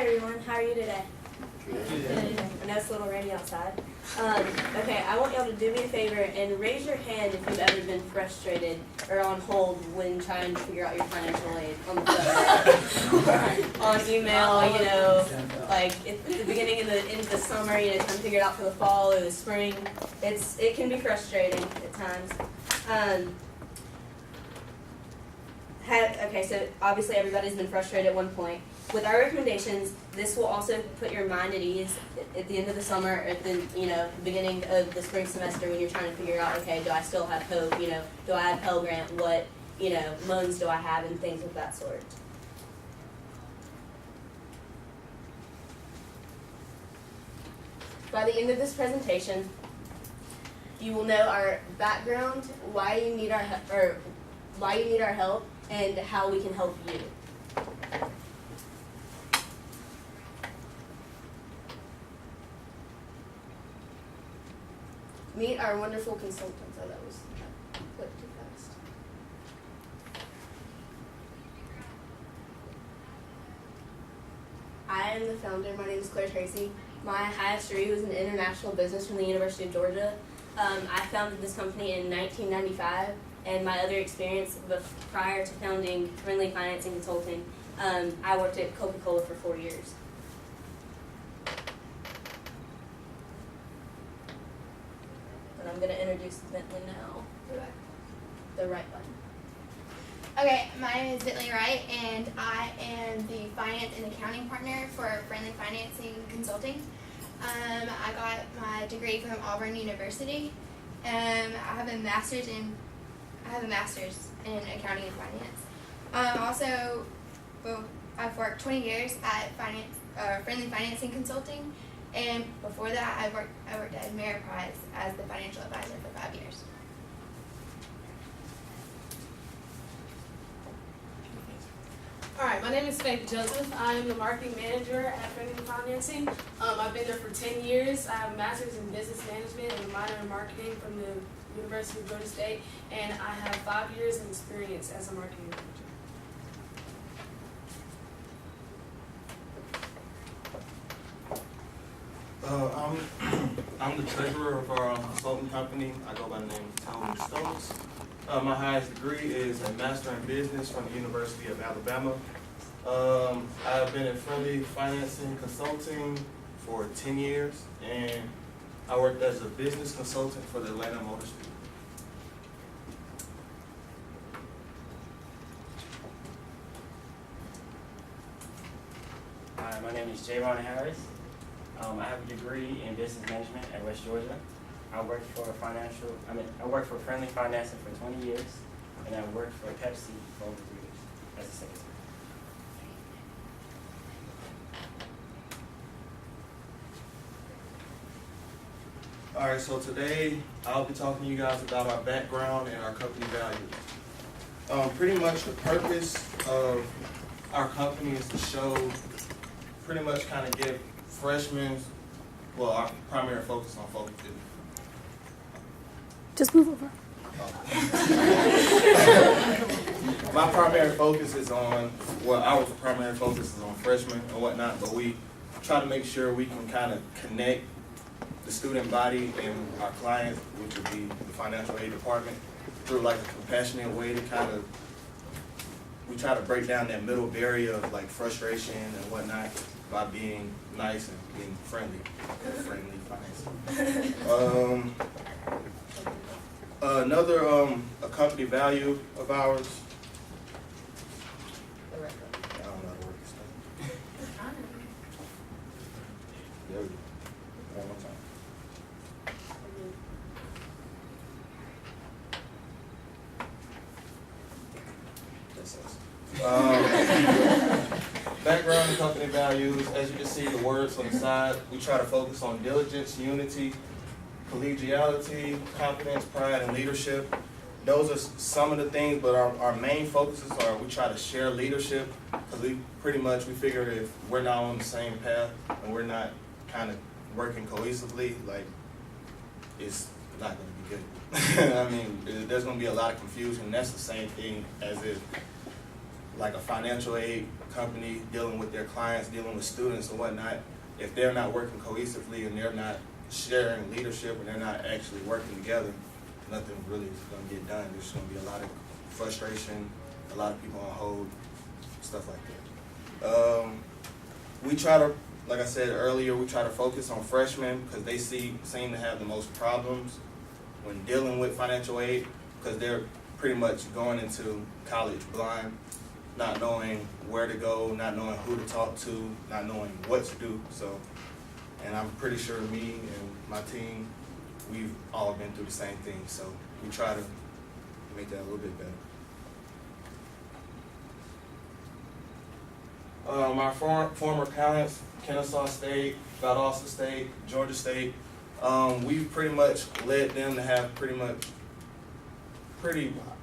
Hi everyone, how are you today? Good. I know it's a little rainy outside. Okay, I want y'all to do me a favor and raise your hand if you've ever been frustrated or on hold when trying to figure out your financial aid on the phone. On email, you know, like at the beginning of the summer, you know, trying to figure it out for the fall or the spring. It can be frustrating at times. Okay, so obviously everybody's been frustrated at one point. With our recommendations, this will also put your mind at ease at the end of the summer, or at the beginning of the spring semester when you're trying to figure out, okay, do I still have hope? You know, do I have Pell Grant? What loans do I have, and things of that sort. By the end of this presentation, you will know our background, why you need our help, and how we can help you. Meet our wonderful consultants. Oh, that was clicked too fast. I am the founder. My name is Claire Tracy. My highest degree was in international business from the University of Georgia. I founded this company in 1995, and my other experience prior to founding Friendly Finance and Consulting, I worked at Coca-Cola for 4 years. And I'm going to introduce Bentley now. The right button. Okay, my name is Bentley Wright, and I am the finance and accounting partner for Friendly Financing Consulting. I got my degree from Auburn University. I have a master's in accounting and finance. I've worked 20 years at Friendly Financing Consulting, and before that, I worked at Ameriprise as the financial advisor for 5 years. All right, my name is Faith Joseph. I am the marketing manager at Friendly Financing. I've been there for 10 years. I have a master's in business management and a minor in marketing from the University of Georgia State, and I have 5 years of experience as a marketing manager. I'm the treasurer of our consulting company. I go by the name of Tony Stokes. My highest degree is a master in business from the University of Alabama. I've been in Friendly Financing Consulting for 10 years, and I worked as a business consultant for the Atlanta Motor Speed. Hi, my name is Javon Harris. I have a degree in business management at West Georgia. I worked for Friendly Financing for 20 years, and I worked for Pepsi for over 3 years as a secretary. All right, so today I'll be talking to you guys about our background and our company values. Pretty much the purpose of our company is to show, pretty much kind of give freshmen, well, our primary focus on focus. Just move over. My primary focus is on, well, our primary focus is on freshmen and whatnot, but we try to make sure we can kind of connect the student body and our clients, which would be the financial aid department, through like a compassionate way to kind of, we try to break down that middle barrier of like frustration and whatnot by being nice and being friendly financing. Another a company value of ours. I don't know how to work this thing. There we go. One more time. Background and company values. As you can see, the words on the side, we try to focus on diligence, unity, collegiality, confidence, pride, and leadership. Those are some of the things, but our main focuses are we try to share leadership, because we figure if we're not on the same path and we're not kind of working cohesively, like, it's not going to be good. I mean, there's going to be a lot of confusion. That's the same thing as if, like a financial aid company dealing with their clients, dealing with students and whatnot, if they're not working cohesively and they're not sharing leadership and they're not actually working together, nothing really is gonna get done. There's gonna be a lot of frustration, a lot of people on hold, stuff like that. We try to, like I said earlier, we try to focus on freshmen because they seem to have the most problems when dealing with financial aid because they're pretty much going into college blind, not knowing where to go, not knowing who to talk to, not knowing what to do. So, and I'm pretty sure me and my team, we've all been through the same thing. So we try to make that a little bit better. Our former parents, Kennesaw State, Valdosta State, Georgia State, we pretty much led them to have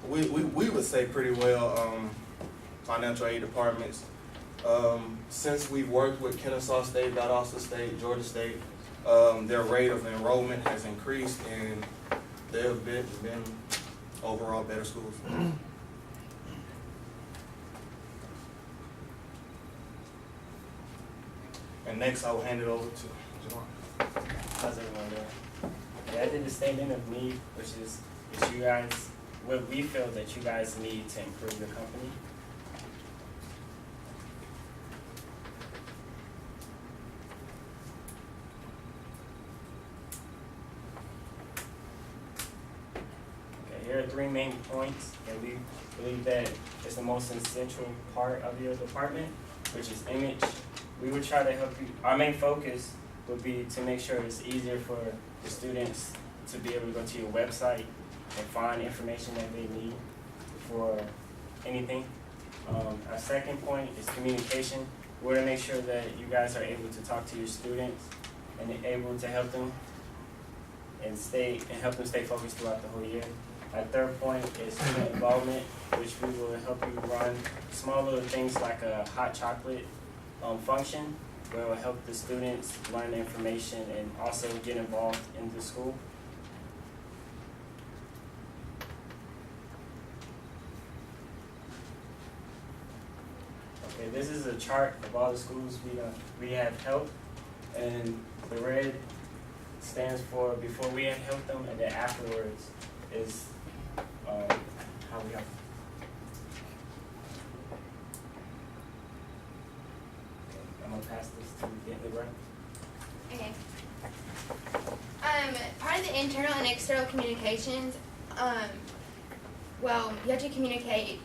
we would say pretty well financial aid departments. Since we've worked with Kennesaw State, Valdosta State, Georgia State, their rate of enrollment has increased and they have been overall better schools. And next I will hand it over to Javon. How's everyone doing? Yeah, I did the statement of need, which is you guys, what we feel that you guys need to improve your company. Okay, here are 3 main points, and we believe that it's the most essential part of your department, which is image. We would try to help you. Our main focus would be to make sure it's easier for the students to be able to go to your website and find information that they need for anything. Our second point is communication. We're to make sure that you guys are able to talk to your students and able to help them and help them stay focused throughout the whole year. Our third point is student involvement, which we will help you run small little things like a hot chocolate function where it will help the students learn information and also get involved in the school. Okay, this is a chart of all the schools we have helped, and the red stands for before we have helped them, and then afterwards is how we help them. I'm gonna pass this to Bentley Brown. Okay. Part of the internal and external communications, well, you have to communicate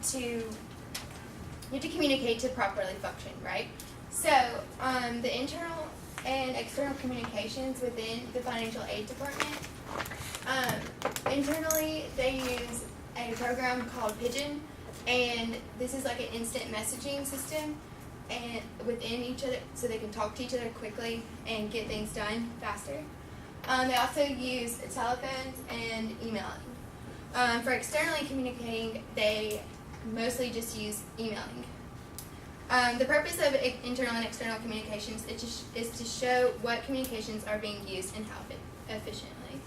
to properly function, right? So, the internal and external communications within the financial aid department, internally they use a program called Pigeon, and this is like an instant messaging system and within each other, so they can talk to each other quickly and get things done faster. They also use telephones and emailing. For externally communicating, they mostly just use emailing. The purpose of internal and external communications is to show what communications are being used and how efficiently.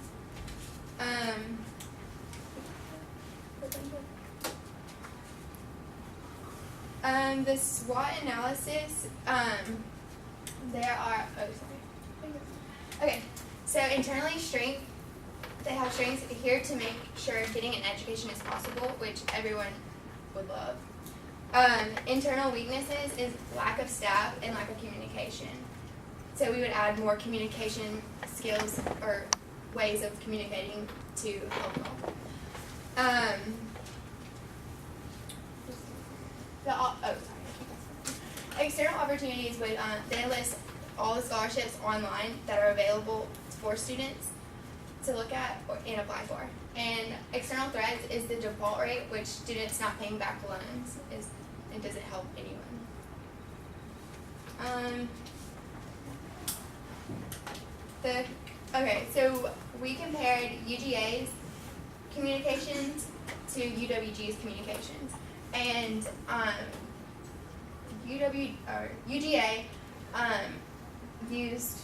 The SWOT analysis, there are, okay, so internally they have strengths here to make sure getting an education is possible, which everyone would love. Internal weaknesses is lack of staff and lack of communication. So we would add more communication skills or ways of communicating to help them. External opportunities would they list all the scholarships online that are available for students to look at and apply for. And external threats is the default rate, which students not paying back loans it doesn't help anyone. Okay, so we compared UGA's communications to UWG's communications, and UGA used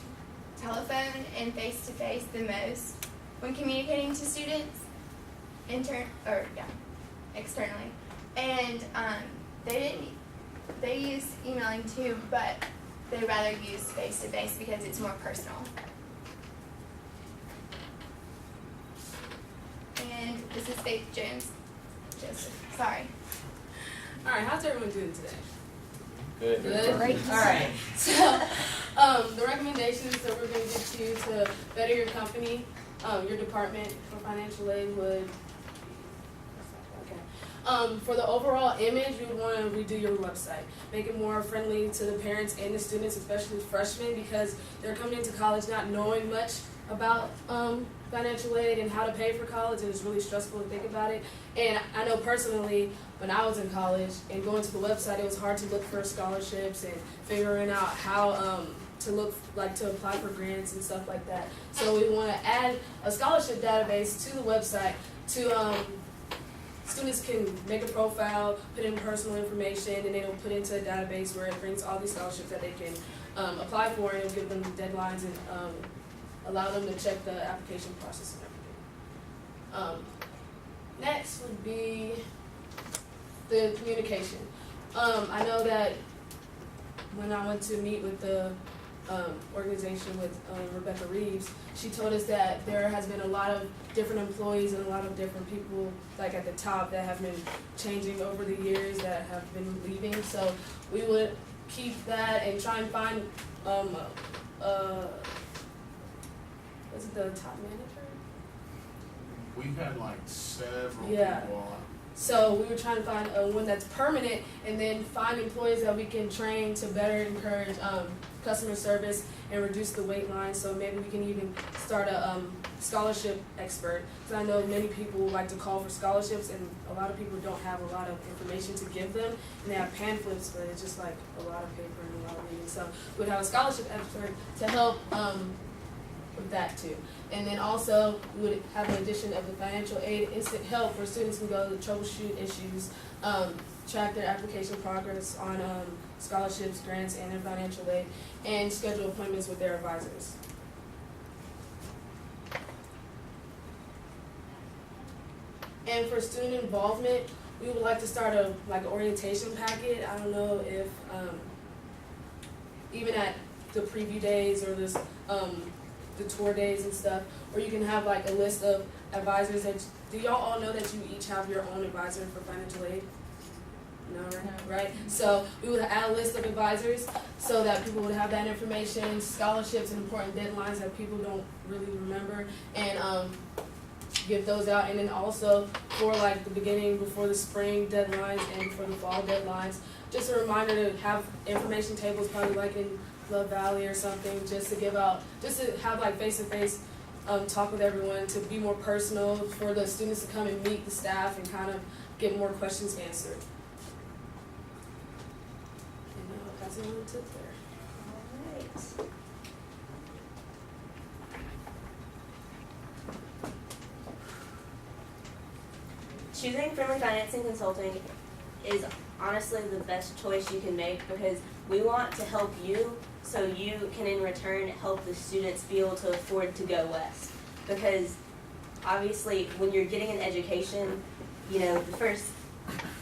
telephone and face-to-face the most when communicating to students, externally, and They use emailing too, but they rather use face-to-face because it's more personal. And this is Faith Joseph. Sorry. All right, how's everyone doing today? Good. Good. Great. All right. So, the recommendations that we're going to give to you to better your company, your department for financial aid would. For the overall image, we would want to redo your website, make it more friendly to the parents and the students, especially freshmen, because they're coming into college not knowing much about financial aid and how to pay for college, and it's really stressful to think about it. And I know personally, when I was in college and going to the website, it was hard to look for scholarships and figuring out how to look like to apply for grants and stuff like that. So we want to add a scholarship database to the website to students can make a profile, put in personal information, and then it'll put into a database where it brings all these scholarships that they can apply for, and it'll give them deadlines and allow them to check the application process and everything. Next would be the communication. I know that when I went to meet with the organization with Rebecca Reeves, she told us that there has been a lot of different employees and a lot of different people like at the top that have been changing over the years that have been leaving. So we would keep that and try and find is it the top manager? We've had like several Yeah. people. So we were trying to find one that's permanent, and then find employees that we can train to better encourage customer service and reduce the wait line. So maybe we can even start a scholarship expert. Because I know many people like to call for scholarships, and a lot of people don't have a lot of information to give them, and they have pamphlets, but it's just like a lot of paper and a lot of reading. So we'd have a scholarship expert to help with that too. And then also, we would have an addition of the financial aid instant help where students can go to troubleshoot issues, track their application progress on scholarships, grants, and their financial aid, and schedule appointments with their advisors. And for student involvement, we would like to start a like an orientation packet. I don't know if even at the preview days or this the tour days and stuff, or you can have like a list of advisors that, do y'all all know that you each have your own advisor for financial aid? No, right? So we would add a list of advisors so that people would have that information, scholarships and important deadlines that people don't really remember, and give those out. And then also for like the beginning, before the spring deadlines and for the fall deadlines, just a reminder to have information tables, probably like in Love Valley or something, just to give out, just to have like face-to-face talk with everyone, to be more personal, for the students to come and meet the staff and kind of get more questions answered. And I'll pass it on to Claire. All right. Choosing Friendly Financing Consulting is honestly the best choice you can make, because we want to help you so you can in return help the students be able to afford to go west. Because obviously when you're getting an education, you know, the first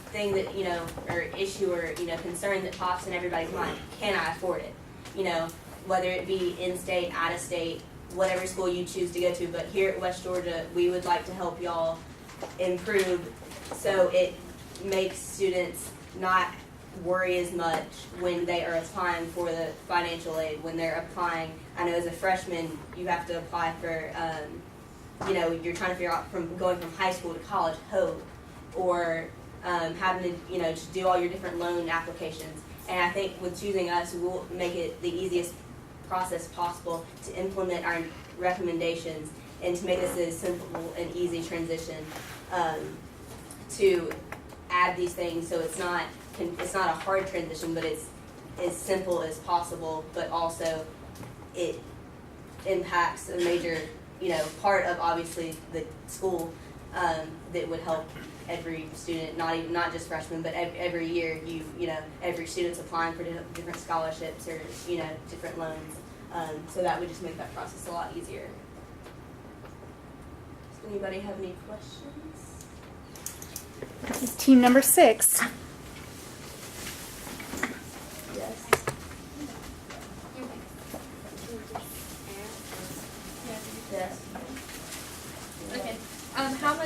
thing that, you know, or issue or, you know, concern that pops in everybody's mind, can I afford it? You know, whether it be in-state, out-of-state, whatever school you choose to go to. But here at West Georgia, we would like to help y'all improve so it makes students not worry as much when they are applying for the financial aid. When they're applying, I know as a freshman you have to apply for, you know, you're trying to figure out from going from high school to college, hope, or having to, you know, just do all your different loan applications. And I think with choosing us, we'll make it the easiest process possible to implement our recommendations and to make this a simple and easy transition to add these things, so it's not a hard transition, but it's as simple as possible, but also it impacts a major, you know, part of obviously the school that would help every student, not just freshmen, but every year you know every student's applying for different scholarships or, you know, different loans, so that would just make that process a lot easier. Does anybody have any questions? This is team number 6.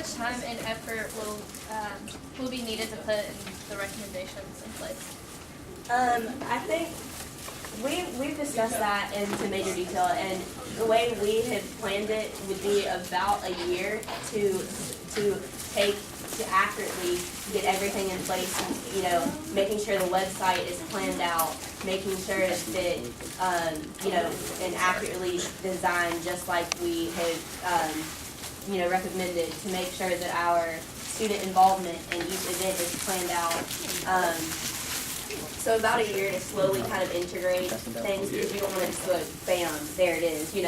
much time and effort will be needed to put the recommendations in place? I think we've discussed that into major detail, and the way we had planned it would be about a year to accurately get everything in place. You know, making sure the website is planned out, making sure that and accurately designed, just like we had recommended, to make sure that our student involvement in each event is planned out. So about a year to slowly kind of integrate things, because you don't want to just go, bam, there it is, and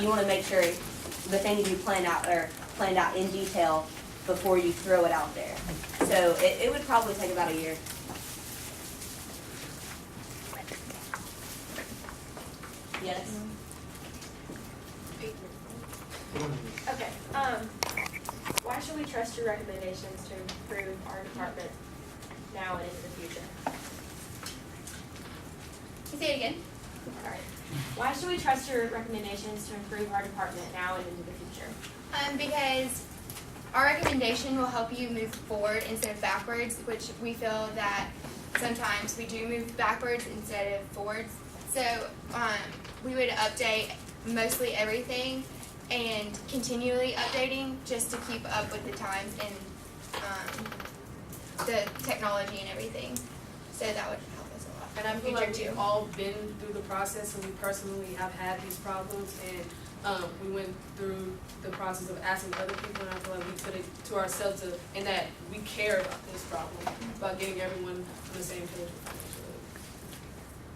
you want to make sure the things you planned out in detail before you throw it out there. So it would probably take about a year. Yes? Okay, why should we trust your recommendations to improve our department now and into the future? Say it again. Alright, why should we trust your recommendations to improve our department now and into the future? Because our recommendation will help you move forward instead of backwards, which we feel that sometimes we do move backwards instead of forwards. So we would update mostly everything and continually updating just to keep up with the times and the technology and everything. So that would help us a lot. And I feel Future like too. we've all been through the process, and we personally have had these problems, and we went through the process of asking other people, and I feel like we put it to ourselves and that we care about this problem, about getting everyone on the same page with financial aid.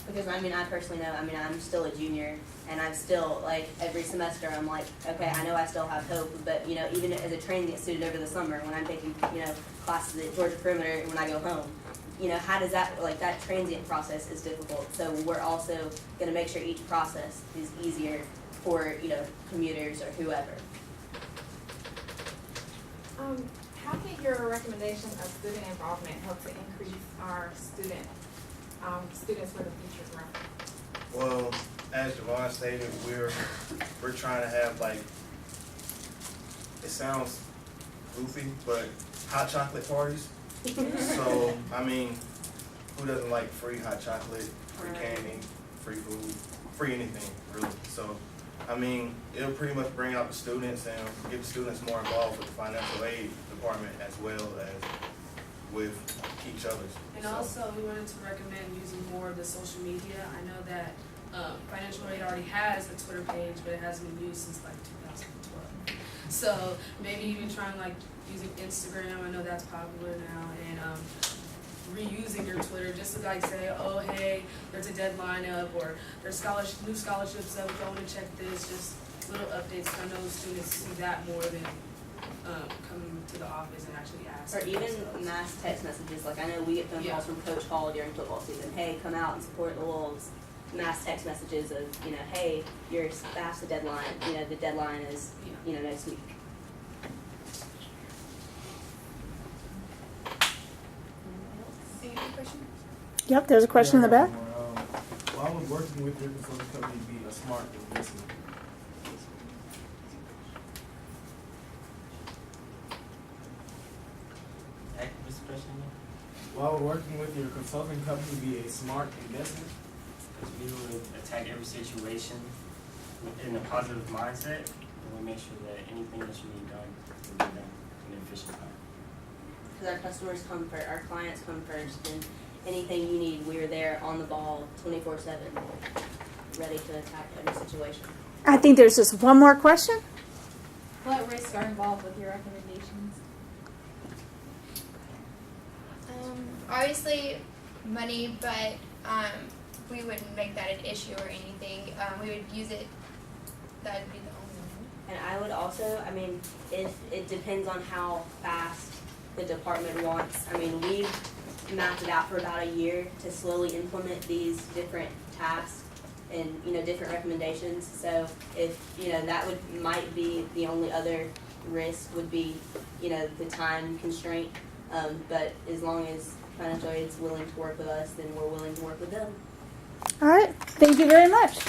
Because I personally know, I'm still a junior, and I'm still, every semester I'm like, okay, I know I still have hope, but, even as a transient student over the summer, when I'm taking, classes at Georgia Perimeter, when I go home, how does that, that transient process is difficult. So we're also gonna make sure each process is easier for, commuters or whoever. How can your recommendation of student involvement help to increase our students for the future growth? Well, as Javon stated, we're trying to have it sounds goofy, but hot chocolate parties. So, who doesn't like free hot chocolate, free candy, free food, free anything, really? So, it'll pretty much bring out the students and get the students more involved with the financial aid department as well as with each other's. And also, we wanted to recommend using more of the social media. I know that financial aid already has a Twitter page, but it hasn't been used since 2012. So maybe even trying using Instagram. I know that's popular now, and reusing your Twitter just to say, oh hey, there's a deadline up, or there's new scholarships up, go and check this. Just little updates. I know students see that more than coming to the office and actually ask. Or even mass text messages. I know we get phone calls from Coach Hall during football season. Hey, come out and support the Wolves. Mass text messages of, hey, you're past the deadline. The deadline is, next week. Any other questions? Yep, there's a question in the back. Why would working with your consulting company be a smart investment? What's the question again? Why would working with your consulting company be a smart investment? Because we would attack every situation in a positive mindset, and we make sure that anything that you need done will be done in an efficient time. Because our customers come first, our clients come first, and anything you need, we're there on the ball 24/7, ready to attack every situation. I think there's just one more question. What risks are involved with your recommendations? Obviously money, but we wouldn't make that an issue or anything. We would use it. That would be the only one. And I would also, if it depends on how fast the department wants. We've mapped it out for about a year to slowly implement these different tasks and, different recommendations. So if, that might be the only other risk would be, the time constraint. But as long as financial aid's willing to work with us, then we're willing to work with them. All right. Thank you very much.